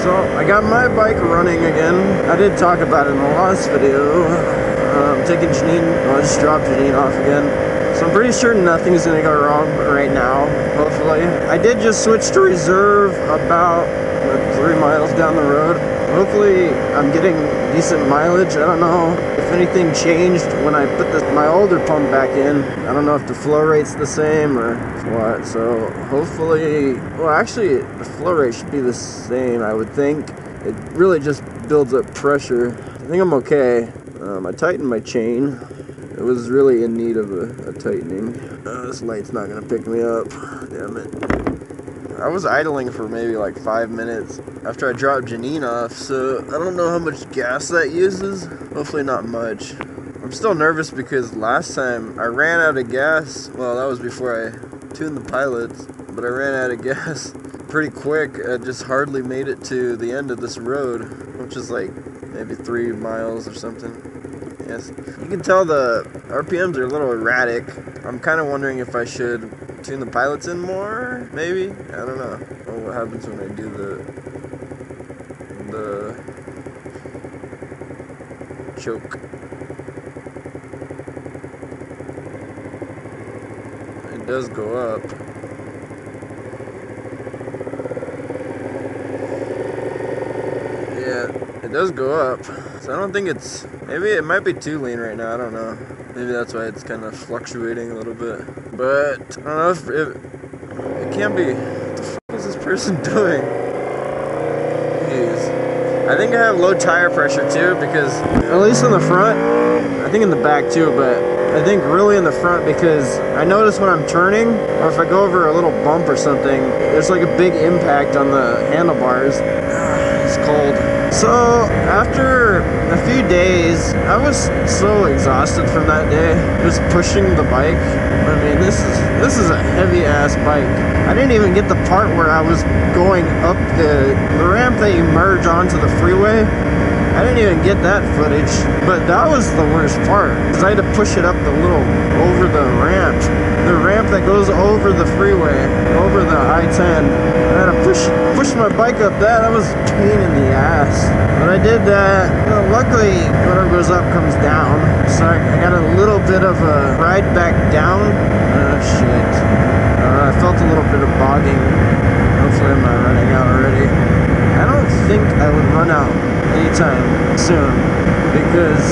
So I got my bike running again. I did talk about it in the last video. Taking Janine, well, I just dropped Janine off again. So I'm pretty sure nothing's gonna go wrong right now, hopefully. I did just switch to reserve about 3 miles down the road. Hopefully I'm getting decent mileage. I don't know if anything changed when I put my older pump back in. I don't know if the flow rate's the same or what. So hopefully, well, actually the flow rate should be the same, I would think. It really just builds up pressure. I think I'm okay. I tightened my chain. It was really in need of a tightening. This light's not gonna pick me up. Damn it. I was idling for maybe like 5 minutes after I dropped Janine off, so I don't know how much gas that uses. Hopefully not much. I'm still nervous because last time I ran out of gas. Well, that was before I tuned the pilots, but I ran out of gas pretty quick. I just hardly made it to the end of this road, which is like maybe 3 miles or something. Yes, you can tell the RPMs are a little erratic. I'm kind of wondering if I should tune the pilots in more, maybe? I don't know. Oh, what happens when I do the choke? It does go up. Yeah, it does go up. So I don't think it's, maybe it might be too lean right now, I don't know. Maybe that's why it's kind of fluctuating a little bit. But I don't know if it can't be. What the fuck is this person doing? Jeez. I think I have low tire pressure too, because at least in the front, I think in the back too, but I think really in the front, because I notice when I'm turning, or if I go over a little bump or something, there's like a big impact on the handlebars. It's cold. So after a few days, I was so exhausted from that day, just pushing the bike. I mean, this is a heavy ass bike. I didn't even get the part where I was going up the ramp that you merge onto the freeway. I didn't even get that footage, but that was the worst part, because I had to push it up over the ramp that goes over the freeway, over the I-10. I had to push my bike up that. That was a pain in the ass. But I did that. Luckily, whatever goes up comes down, so I got a little bit of a ride back down. Oh shit. I felt a little bit of bogging. Hopefully I'm not running out already. I don't think I would run out anytime soon, because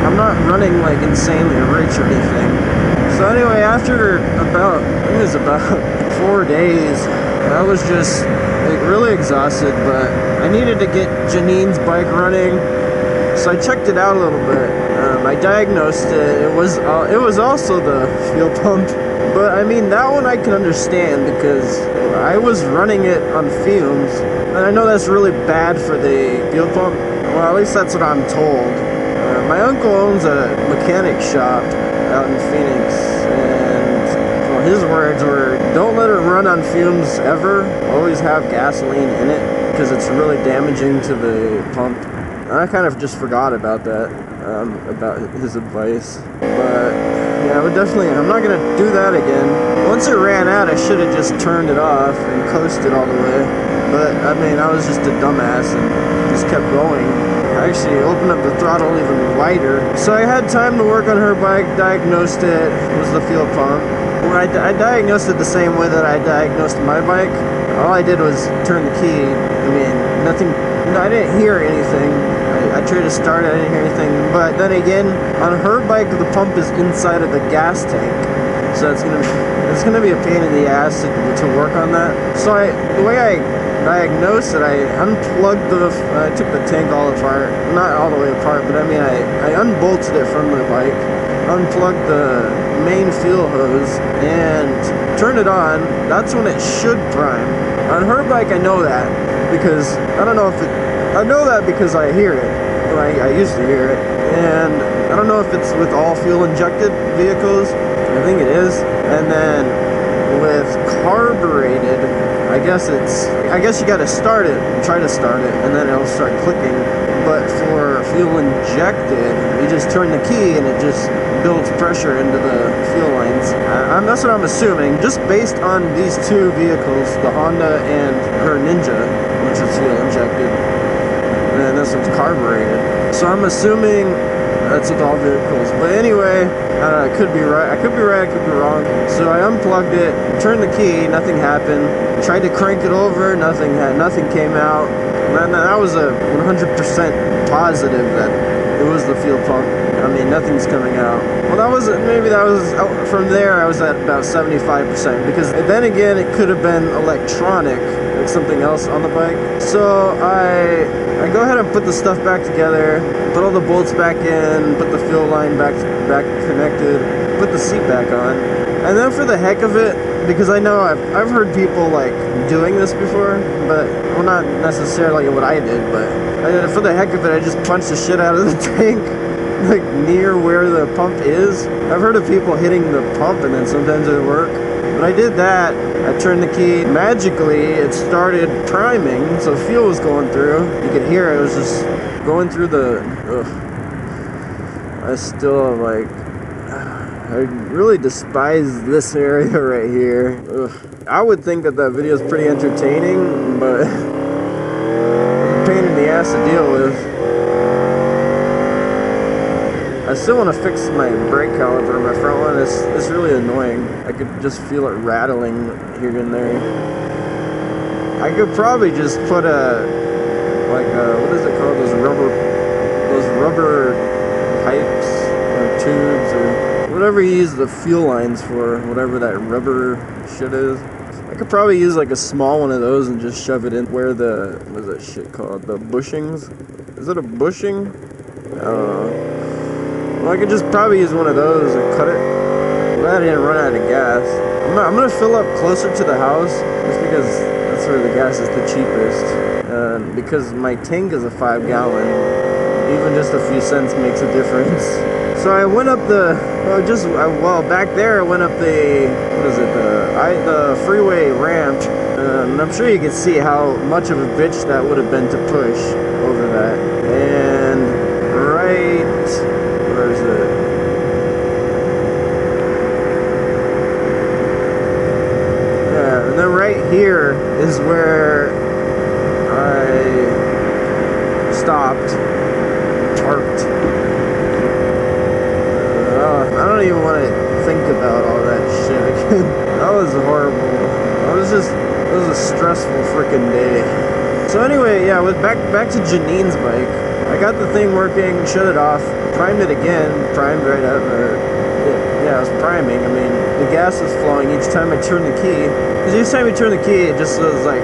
I'm not running like insanely rich or anything. So anyway, after I think it was about 4 days, I was just like really exhausted, but I needed to get Janine's bike running, so I checked it out a little bit. I diagnosed it. It was also the fuel pump, but I mean that one I can understand because I was running it on fumes. And I know that's really bad for the fuel pump. Well, at least that's what I'm told. My uncle owns a mechanic shop out in Phoenix, and well, his words were, don't let it run on fumes ever. Always have gasoline in it, because it's really damaging to the pump. And I kind of just forgot about that, about his advice. But yeah, I would definitely, I'm not going to do that again. Once it ran out, I should have just turned it off and coasted all the way. But, I mean, I was just a dumbass and just kept going. I actually opened up the throttle even wider. So I had time to work on her bike, diagnosed it was the fuel pump. I diagnosed it the same way that I diagnosed my bike. All I did was turn the key. I mean, nothing, I didn't hear anything. I tried to start it, I didn't hear anything. But then again, on her bike, the pump is inside of the gas tank. So it's gonna be a pain in the ass to work on that. So the way I diagnosed it, I unplugged I took the tank all apart, not all the way apart, but I mean I unbolted it from the bike, unplugged the main fuel hose, and turned it on. That's when it should prime. On her bike, I know that because I know that because I hear it. Well, I used to hear it, and I don't know if it's with all fuel injected vehicles. I think it is. And then with carbureted, I guess you gotta start it, try to start it, and then it'll start clicking. But for fuel injected, you just turn the key and it just builds pressure into the fuel lines. That's what I'm assuming, just based on these two vehicles, the Honda and her Ninja, which is fuel injected. carbureted. So I'm assuming that's with all vehicles. But anyway, I could be right, I could be right, I could be wrong. So I unplugged it, turned the key, nothing happened. Tried to crank it over, nothing came out. And I was a 100% positive that it was the fuel pump. I mean, nothing's coming out. Well, from there I was at about 75%, because then again, it could have been electronic, like something else on the bike. So I go ahead and put the stuff back together, put all the bolts back in, put the fuel line back connected, put the seat back on. And then for the heck of it, because I know I've heard people like doing this before, but well, not necessarily what I did, but for the heck of it, I just punched the shit out of the tank, like near where the pump is. I've heard of people hitting the pump and then sometimes it would work. But I did that, I turned the key, magically it started priming, so fuel was going through. You could hear it was just going through the, I still like, I really despise this area right here. Ugh. I would think that video is pretty entertaining, but it's a pain in the ass to deal with. I still want to fix my brake caliper, my front one. It's really annoying. I could just feel it rattling here and there. I could probably just put what is it called? Those rubber pipes or tubes or whatever you use the fuel lines for, whatever that rubber shit is. I could probably use like a small one of those and just shove it in where the, what is that shit called? The bushings? Is it a bushing? I don't know. Well, I could just probably use one of those and cut it. Glad I didn't run out of gas. I'm gonna fill up closer to the house just because that's where the gas is the cheapest. Because my tank is a 5-gallon, even just a few cents makes a difference. So I went up back there I went up the, what is it, the freeway ramp. And I'm sure you can see how much of a bitch that would have been to push over that. And where is it? Yeah, and then right here is where I stopped, parked. I don't even want to think about all that shit again. That was horrible. It was a stressful freaking day. So anyway, yeah, back to Janine's bike. I got the thing working, shut it off, primed it again, primed right up. Yeah, it was priming. I mean, the gas was flowing each time I turned the key. Because each time you turn the key, it just was like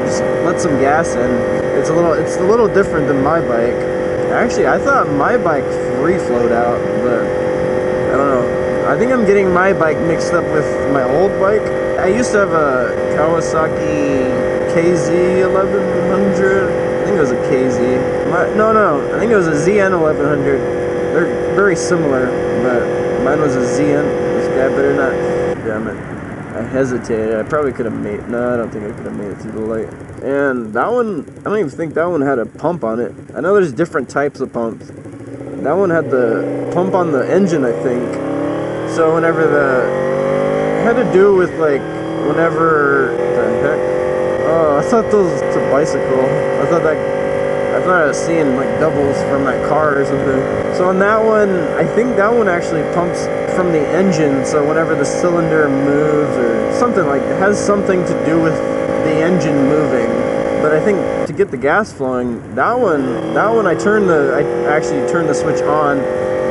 just let some gas in. It's a little different than my bike. Actually, I thought my bike free flowed out, but I don't know. I think I'm getting my bike mixed up with my old bike. I used to have a Kawasaki KZ 1100. I think it was a KZ. No, I think it was a ZN 1100. They're very similar, but mine was a ZN. This guy better not. Damn it. I hesitated. I probably could have made. No, I don't think I could have made it through the light. And that one, I don't even think that one had a pump on it. I know there's different types of pumps. That one had the pump on the engine, I think. So whenever it had to do with like whenever the heck. Oh, I thought those was a bicycle. I thought I was seeing like doubles from that car or something. So on that one, I think that one actually pumps from the engine. So whenever the cylinder moves or something like that, it has something to do with the engine moving. But I think to get the gas flowing, that one I actually turned the switch on.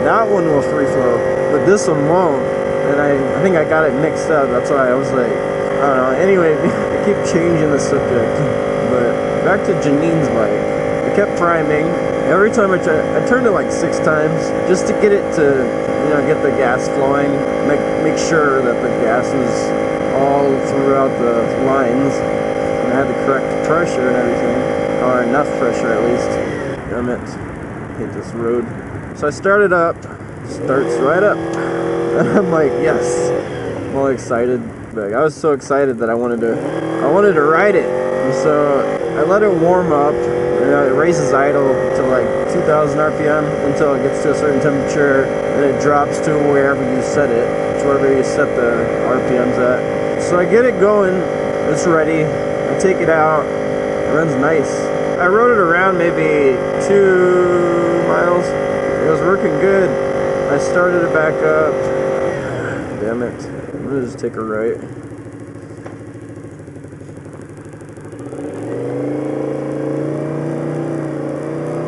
That one will free flow, but this one won't. And I think I got it mixed up. That's why I was like, I don't know. Anyway, I keep changing the subject. But back to Janine's bike. I kept priming. Every time I turned it like 6 times just to get it to, get the gas flowing. Make sure that the gas is all throughout the lines. And I had the correct pressure and everything. Or enough pressure at least. Damn it. Hate this road. So I started up. Starts right up. And I'm like, yes. I'm all excited. Like, I was so excited that I wanted to ride it. And so I let it warm up. It raises idle to like 2,000 RPM until it gets to a certain temperature. Then it drops to wherever you set it. To wherever you set the RPMs at. So I get it going. It's ready. I take it out. It runs nice. I rode it around maybe 2 miles. It was working good. I started it back up. Damn it. I'm gonna just take a right.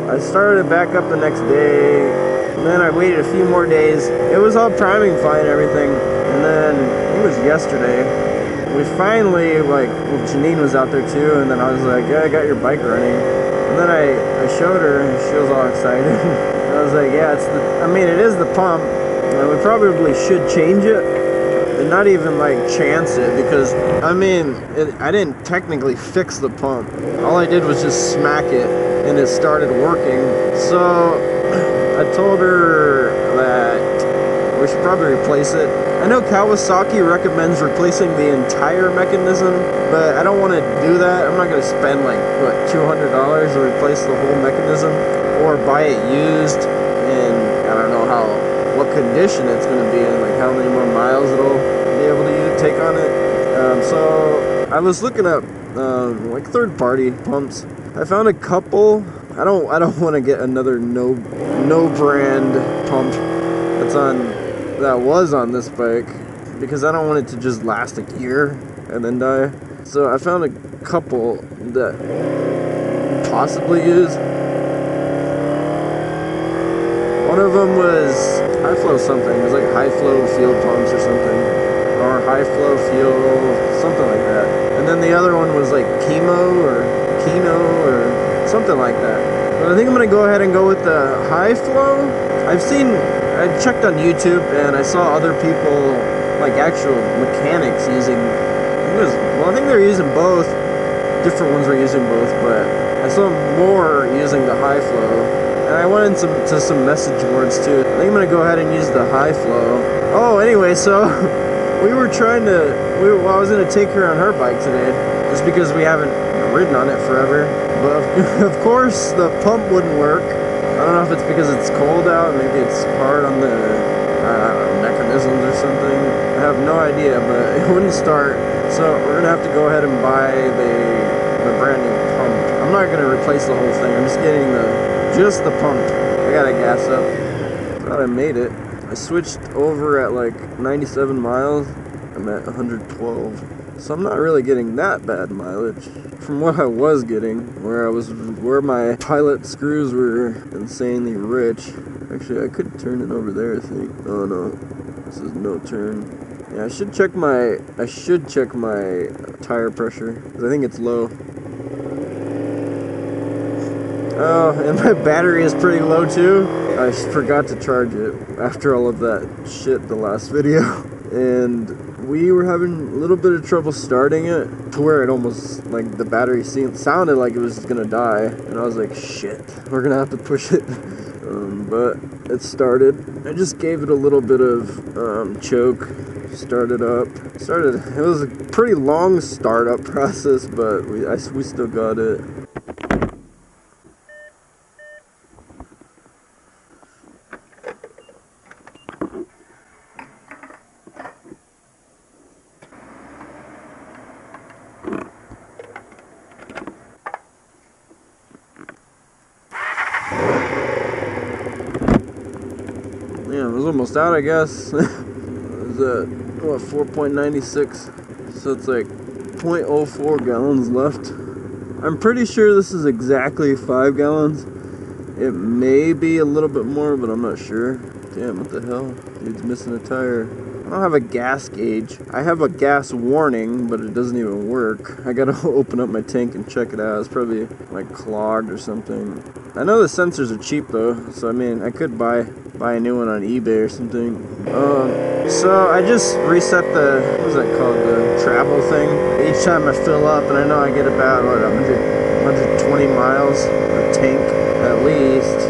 I started it back up the next day, and then I waited a few more days. It was all priming fine and everything, and then it was yesterday. We finally, like, well, Janine was out there too, and then I was like, yeah, I got your bike running. And then I showed her, and she was all excited. I was like, yeah, it is the pump, and we probably should change it. And not even like chance it, because I didn't technically fix the pump. All I did was just smack it and it started working. So I told her that we should probably replace it. I know Kawasaki recommends replacing the entire mechanism, but I don't want to do that. I'm not going to spend like, what, $200 to replace the whole mechanism, or buy it used and I don't know what condition it's going to be in, like how many more miles it'll be able to take on it. So I was looking up like third-party pumps. I found a couple. I don't want to get another no brand pump that was on this bike, because I don't want it to just last a year and then die. So I found a couple that possibly use. One of them was HighFlow something. It was like HighFlow field pumps or something, or HighFlow fuel, something like that. And then the other one was like Kemo or something like that. But I think I'm gonna go ahead and go with the HighFlow. I checked on YouTube and I saw other people, like actual mechanics, using. I think they're using both. Different ones were using both, but I saw more using the HighFlow. And I went into some message boards too. I think I'm gonna go ahead and use the HighFlow. Oh, anyway, so I was gonna take her on her bike today, just because we haven't ridden on it forever. But of course, the pump wouldn't work. I don't know if it's because it's cold out, maybe it's hard on the mechanisms or something. I have no idea, but it wouldn't start. So we're gonna have to go ahead and buy the brand new pump. I'm not gonna replace the whole thing. I'm just getting just the pump. I gotta gas up. Thought I made it. I switched over at like 97 miles. I'm at 112. So I'm not really getting that bad mileage from what I was getting, where my pilot screws were insanely rich. Actually, I could turn it over there, I think. Oh no, this is no turn. Yeah, I should check my tire pressure, because I think it's low. Oh, and my battery is pretty low too. I forgot to charge it after all of that shit the last video. And we were having a little bit of trouble starting it, to where it almost, like, the battery sounded like it was gonna die. And I was like, shit, we're gonna have to push it. But it started. I just gave it a little bit of choke. Started up. It was a pretty long startup process, but we still got it. Yeah, it was almost out, I guess. It was at, what, 4.96? So it's like 0.04 gallons left. I'm pretty sure this is exactly 5 gallons. It may be a little bit more, but I'm not sure. Damn, what the hell? Dude's missing a tire. I don't have a gas gauge. I have a gas warning, but it doesn't even work. I gotta open up my tank and check it out. It's probably like clogged or something. I know the sensors are cheap though, so I mean, I could buy a new one on eBay or something. So I just reset what is that called? The travel thing. Each time I fill up, and I know I get about, what, 120 miles a tank at least.